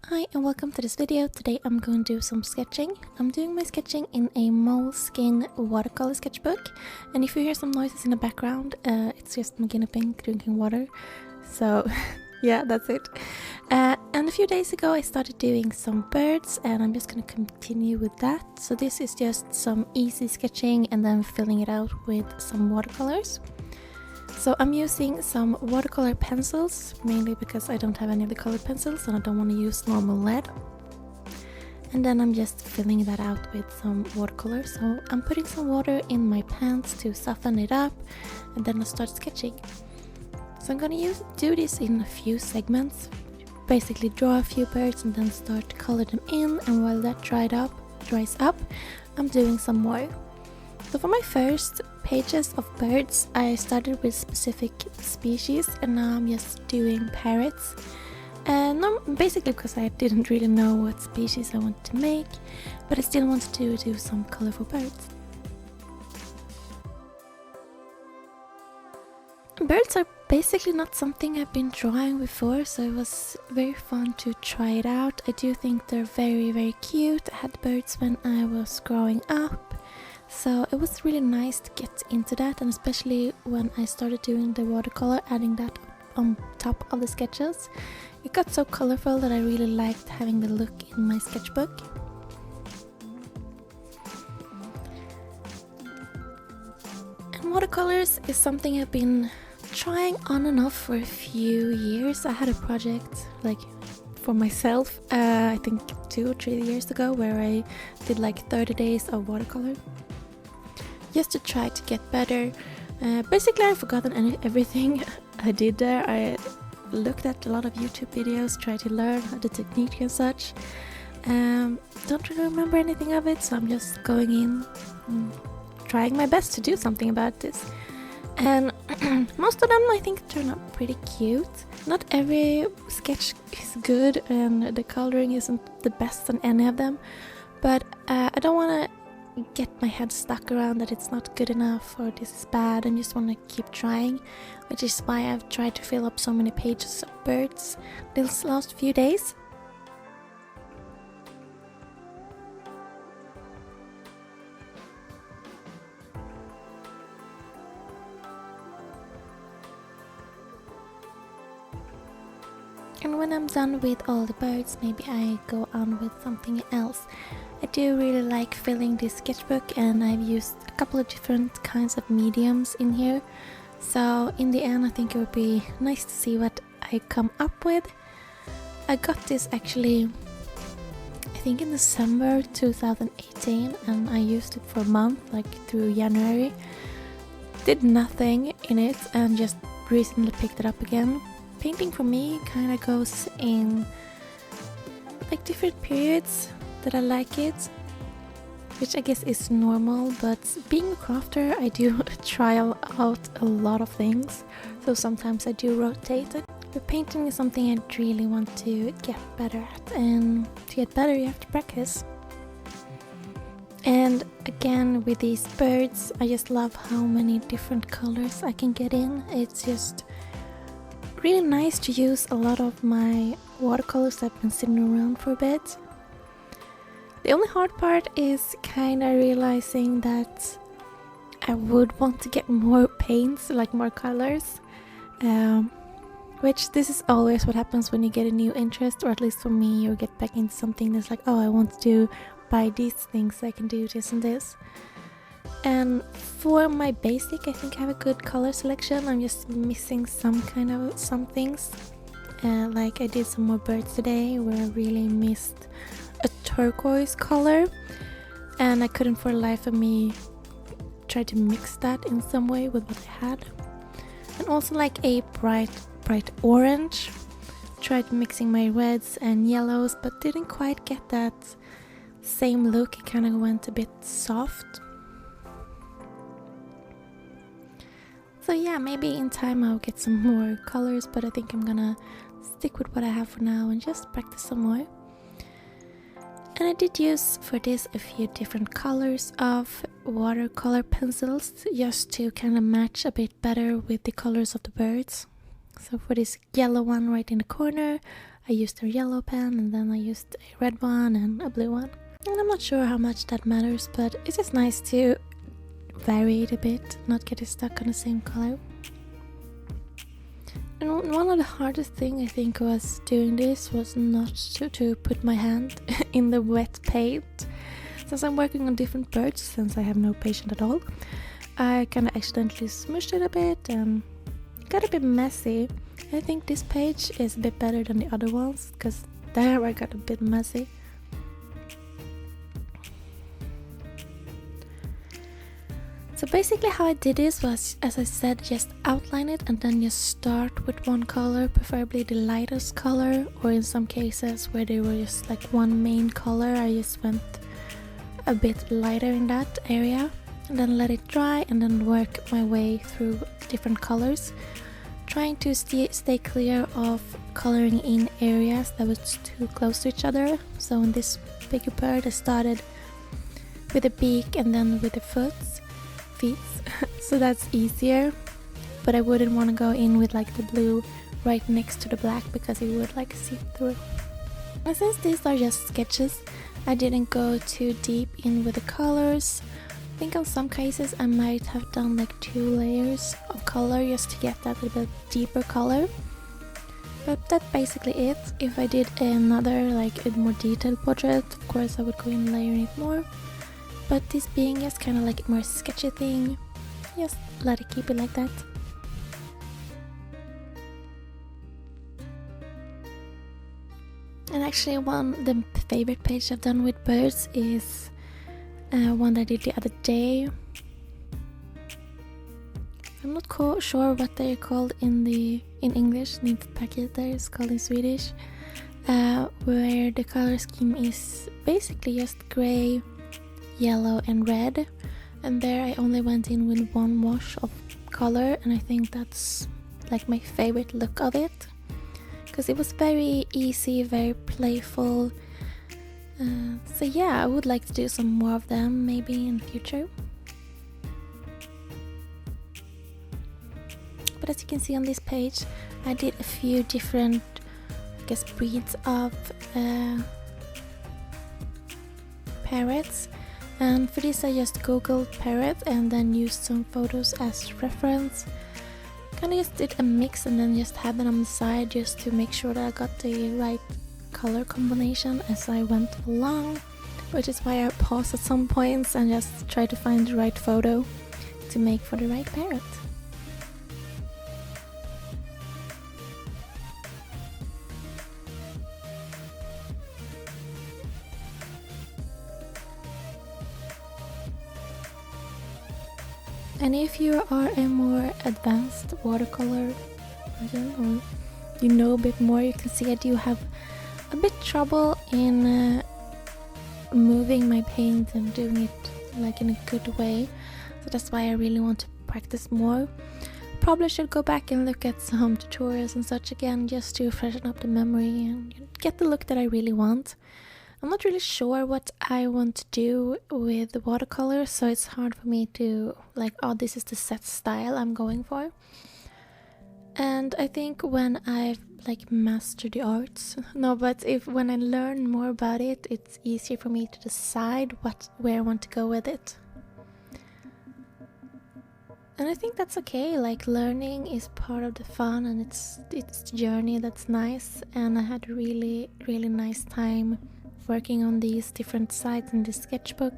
Hi and welcome to this video. Today I'm going to do some sketching. I'm doing my sketching in a moleskine watercolor sketchbook, and if you hear some noises in the background, it's just my guinea pig drinking water. So yeah, that's it. And a few days ago I started doing some birds, and I'm just going to continue with that. So this is just some easy sketching and then filling it out with some watercolors. So I'm using some watercolor pencils, mainly because I don't have any of the colored pencils and I don't want to use normal lead. And then I'm just filling that out with some watercolor. So I'm putting some water in my pans to soften it up, and then I start sketching. So I'm gonna do this in a few segments. Basically draw a few birds and then start to color them in, and while that dries up, I'm doing some more. So for my first pages of birds, I started with specific species, and now I'm just doing parrots. And basically because I didn't really know what species I wanted to make, but I still wanted to do some colorful birds. Birds are basically not something I've been drawing before, so it was very fun to try it out. I do think they're very, very cute. I had birds when I was growing up. So it was really nice to get into that, and especially when I started doing the watercolor, adding that on top of the sketches. It got so colorful that I really liked having the look in my sketchbook. And watercolors is something I've been trying on and off for a few years. I had a project like for myself, I think 2 or 3 years ago, where I did like 30 days of watercolor. Just to try to get better. Basically I've forgotten everything I did there. I looked at a lot of YouTube videos, tried to learn the technique and such. Don't really remember anything of it, so I'm just going in and trying my best to do something about this. And most of them I think turn out pretty cute. Not every sketch is good, and the coloring isn't the best on any of them, but I don't want to get my head stuck around that it's not good enough or this is bad, and just want to keep trying, which is why I've tried to fill up so many pages of birds these last few days. And when I'm done with all the birds, maybe I go on with something else. I do really like filling this sketchbook, and I've used a couple of different kinds of mediums in here. So in the end I think it would be nice to see what I come up with. I got this actually I think in December 2018, and I used it for a month, like through January. Did nothing in it and just recently picked it up again. Painting for me kind of goes in like different periods that I like it, which I guess is normal, but being a crafter I do trial out a lot of things, so sometimes I do rotate it. But painting is something I really want to get better at, and to get better you have to practice. And again with these birds, I just love how many different colors I can get in. It's just really nice to use a lot of my watercolors that have been sitting around for a bit. The only hard part is kind of realizing that I would want to get more paints, like more colors, which this is always what happens when you get a new interest, or at least for me, you get back into something that's like, oh, I want to buy these things so I can do this and this. And for my basic, I think I have a good color selection. I'm just missing some things. Like I did some more birds today where I really missed a turquoise color, and I couldn't for the life of me try to mix that in some way with what I had. And also like a bright orange. Tried mixing my reds and yellows, but didn't quite get that same look. It kind of went a bit soft. So yeah, maybe in time I'll get some more colors, but I think I'm gonna stick with what I have for now and just practice some more. And I did use for this a few different colors of watercolor pencils, just to kind of match a bit better with the colors of the birds. So for this yellow one right in the corner, I used a yellow pen and then I used a red one and a blue one. And I'm not sure how much that matters, but it's just nice to vary it a bit, not get it stuck on the same color. And one of the hardest thing I think was doing this was not to put my hand in the wet paint. Since I'm working on different birds, since I have no patience at all, I kind of accidentally smushed it a bit and it got a bit messy. I think this page is a bit better than the other ones, because there I got a bit messy. So basically how I did this was, as I said, just outline it and then just start with one color, preferably the lightest color, or in some cases where they were just like one main color, I just went a bit lighter in that area and then let it dry and then work my way through different colors, trying to stay clear of coloring in areas that was too close to each other. So in this bigger bird I started with the beak and then with the feet so that's easier, but I wouldn't want to go in with like the blue right next to the black because it would like seep through. And since these are just sketches, I didn't go too deep in with the colors. I think in some cases I might have done like 2 layers of color just to get that little bit deeper color, but that's basically it. If I did another like a more detailed portrait, of course I would go in layering it more. But this being just kind of like a more sketchy thing, just let it keep it like that. And actually the favorite page I've done with birds is one that I did the other day. I'm not sure what they're called in English, packet there is called in Swedish, where the color scheme is basically just grey, yellow and red, and there I only went in with one wash of color, and I think that's like my favorite look of it because it was very easy, very playful. So yeah, I would like to do some more of them maybe in the future. But as you can see on this page, I did a few different, I guess, breeds of parrots. And for this I just googled parrot and then used some photos as reference. Kind of just did a mix and then just had them on the side just to make sure that I got the right color combination as I went along, which is why I paused at some points and just tried to find the right photo to make for the right parrot. And if you are a more advanced watercolor person, or you know a bit more, you can see I do have a bit trouble in moving my paint and doing it like in a good way. So that's why I really want to practice more. Probably should go back and look at some tutorials and such again just to freshen up the memory and get the look that I really want. I'm not really sure what I want to do with the watercolor, so it's hard for me to like, oh, this is the set style I'm going for. And I think when I've like mastered the arts, when I learn more about it, it's easier for me to decide where I want to go with it. And I think that's okay, like learning is part of the fun and it's the journey that's nice, and I had a really, really nice time working on these different sides in this sketchbook.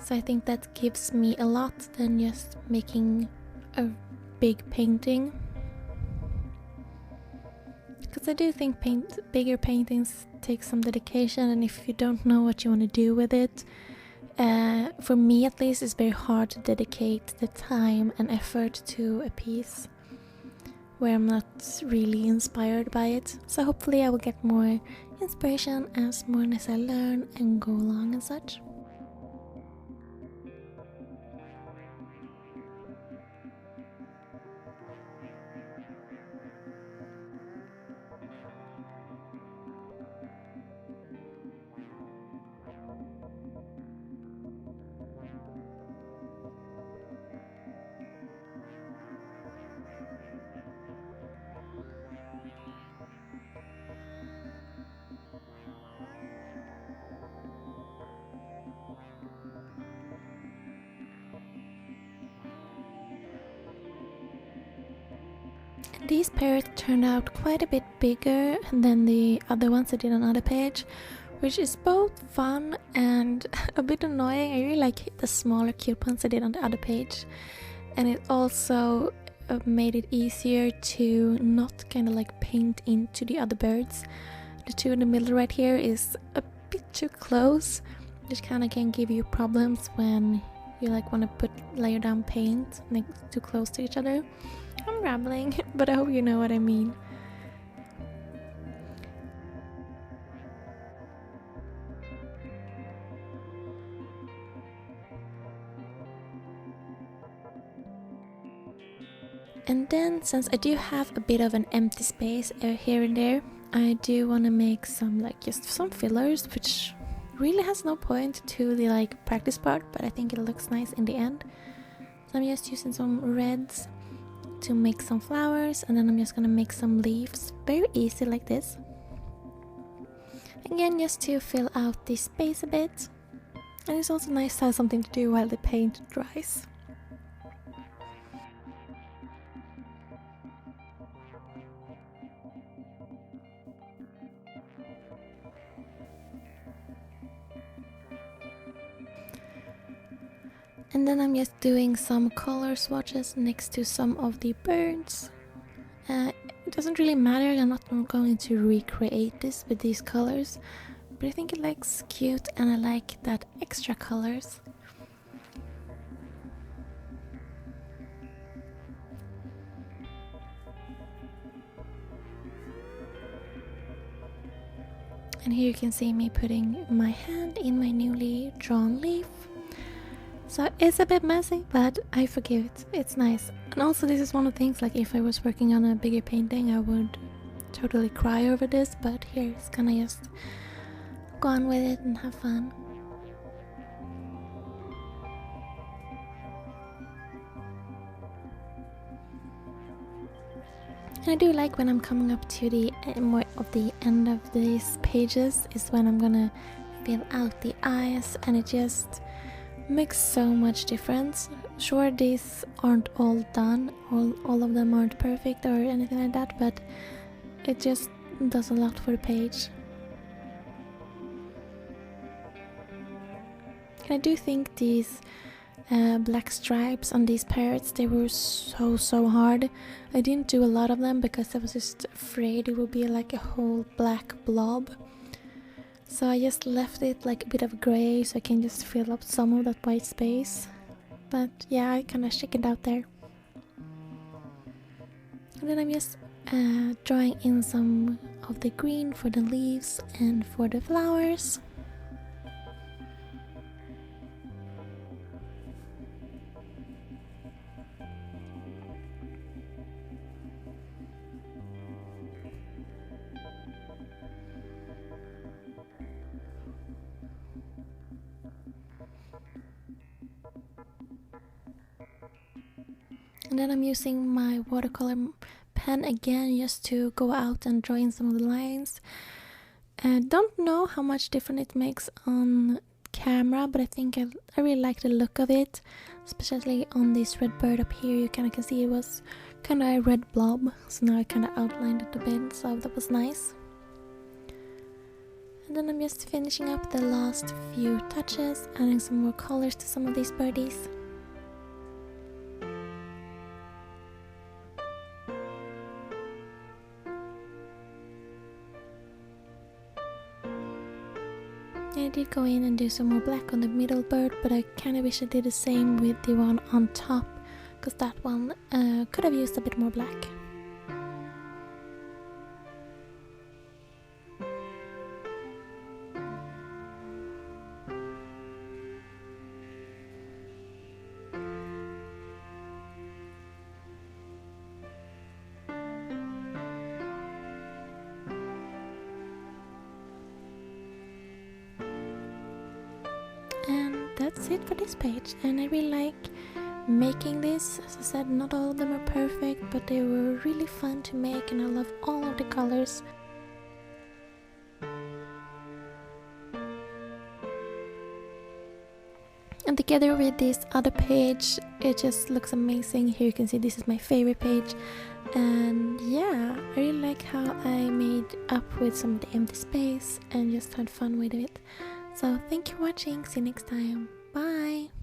So I think that gives me a lot than just making a big painting. Because I do think bigger paintings take some dedication, and if you don't know what you want to do with it, for me at least, it's very hard to dedicate the time and effort to a piece where I'm not really inspired by it. So hopefully I will get more inspiration as I learn and go along and such. And these parrots turned out quite a bit bigger than the other ones I did on other page, which is both fun and a bit annoying. I really like the smaller cute ones I did on the other page, and it also made it easier to not kind of like paint into the other birds. The two in the middle right here is a bit too close, which kind of can give you problems when you like want to layer down paint like too close to each other. I'm rambling, but I hope you know what I mean. And then, since I do have a bit of an empty space here and there, I do want to make some like just some fillers, which really has no point to the like practice part, but I think it looks nice in the end. So I'm just using some reds to make some flowers, and then I'm just gonna make some leaves, very easy like this. Again, just to fill out the space a bit, and it's also nice to have something to do while the paint dries. And then I'm just doing some color swatches next to some of the birds. It doesn't really matter, I'm not going to recreate this with these colors, but I think it looks cute and I like that extra colors. And here you can see me putting my hand in my newly drawn leaf. So it's a bit messy, but I forgive it. It's nice. And also this is one of the things, like if I was working on a bigger painting, I would totally cry over this, but here it's gonna just go on with it and have fun. And I do like when I'm coming up to the more of the end of these pages is when I'm gonna fill out the eyes, and it just makes so much difference. Sure, these aren't all done, all of them aren't perfect or anything like that, but it just does a lot for the page. And I do think these black stripes on these parrots, they were so hard. I didn't do a lot of them because I was just afraid it would be like a whole black blob. So I just left it like a bit of grey so I can just fill up some of that white space. But yeah, I kind of chickened out there. And then I'm just drawing in some of the green for the leaves and for the flowers. And then I'm using my watercolor pen again just to go out and draw in some of the lines. Don't know how much difference it makes on camera, but I think I really like the look of it, especially on this red bird up here. You kind of can see it was kind of a red blob, so now I kind of outlined it a bit, so that was nice. And then I'm just finishing up the last few touches, adding some more colors to some of these birdies. I did go in and do some more black on the middle bird, but I kind of wish I did the same with the one on top, because that one could have used a bit more black. And that's it for this page, and I really like making this. As I said, not all of them are perfect, but they were really fun to make, and I love all of the colors. And together with this other page, it just looks amazing. Here you can see this is my favorite page. And yeah, I really like how I made up with some of the empty space and just had fun with it. So thank you for watching, see you next time, bye!